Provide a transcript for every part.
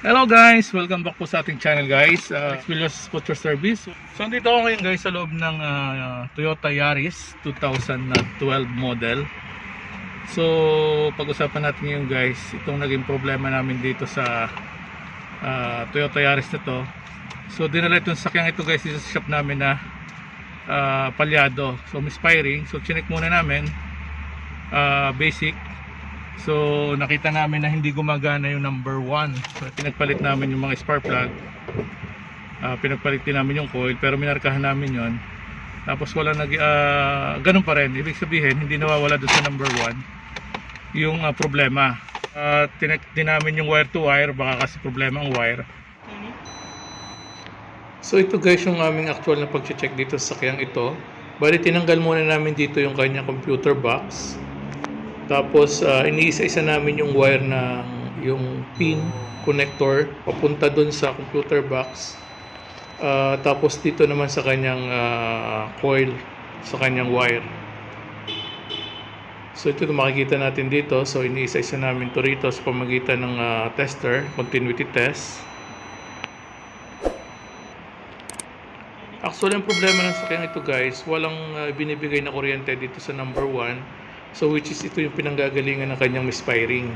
Hello guys! Welcome back po sa ating channel guys, Experience Butcher Service. So andito ako ngayon guys sa loob ng Toyota Yaris 2012 model. So pag-usapan natin ngayon guys, itong naging problema namin dito sa Toyota Yaris na to. So dinala itong sakyang ito guys dito sa shop namin na palyado, so misfiring. So chinek muna namin basic. So nakita namin na hindi gumagana yung number 1. So pinagpalit namin yung mga spark plug, pinagpalit din namin yung coil, pero minarkahan namin yon. Tapos wala ganun pa rin. Ibig sabihin hindi nawawala doon sa number 1 yung problema. Tinek din namin yung wire to wire, baka kasi problema ang wire. So ito guys yung aming actual na pag-check dito sa sakyang ito. Bali tinanggal muna namin dito yung kanyang computer box. Tapos iniisa-isa namin yung wire ng yung pin connector papunta dun sa computer box. Tapos dito naman sa kanyang coil, sa kanyang wire. So ito makikita natin dito. So iniisa-isa namin to rito sa pamagitan ng tester, continuity test. Actually ang problema ng sakyang ito guys, walang binibigay na kuryente dito sa number 1. So which is ito yung pinanggagalingan ng kanyang misfiring.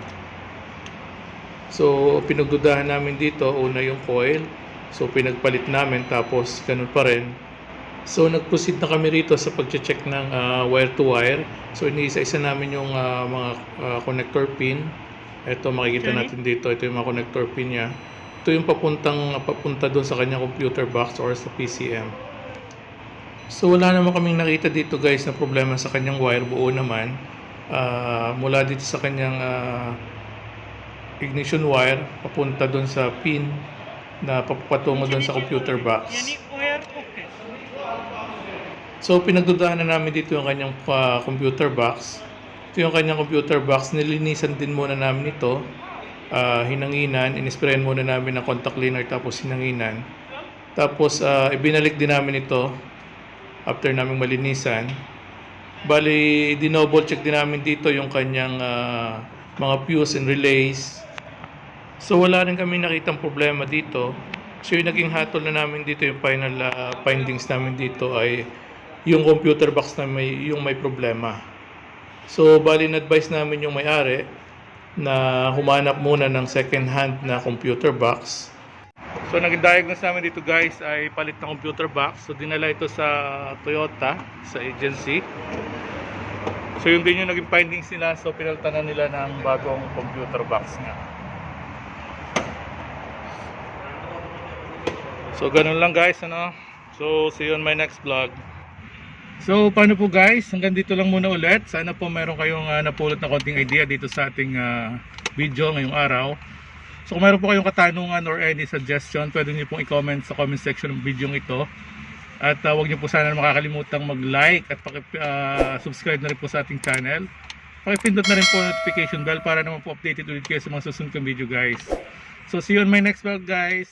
So pinagdudahan namin dito, una yung coil. So pinagpalit namin, tapos ganun pa rin. So nag-proceed na kami rito sa pag-check ng wire to wire. So iniisa-isa namin yung mga connector pin. Ito makikita natin dito, ito yung mga connector pin niya. Ito yung papunta doon sa kanyang computer box or sa PCM. So wala naman kaming nakita dito guys na problema sa kanyang wire, buo naman. Mula dito sa kanyang ignition wire papunta doon sa pin na papatungo doon sa computer box. So pinagdudahan na namin dito yung kanyang computer box. Ito yung kanyang computer box, nilinisan din muna namin ito. Hinanginan, inisprayan muna namin ng contact cleaner tapos hinanginan. Tapos ibinalik din namin ito after naming malinisan. Bali, dinoble check din namin dito yung kanyang mga fuse and relays. So wala rin kami nakitang problema dito. So yung naging hatol na namin dito, yung final findings namin dito ay yung computer box na may problema. So bali, na-advise namin yung may-ari na humanap muna ng second hand na computer box. So naging diagnose namin dito guys ay palit ng computer box. So dinala ito sa Toyota, sa agency. So yun din yung naging findings nila. So pinalitan na nila ng bagong computer box nga. So ganun lang guys, ano. So see you on my next vlog. So paano po guys, hanggang dito lang muna ulit. Sana po meron kayong napulot na konting idea dito sa ating video ngayong araw. So kung meron po kayong katanungan or any suggestion, pwede niyo pong i-comment sa comment section ng video ito. At huwag niyo po sana makakalimutang mag-like at subscribe na rin po sa ating channel. Pakipindot na rin po notification bell para naman po updated ulit kayo sa mga susunod kong video guys. So see you on my next vlog guys.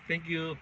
Thank you.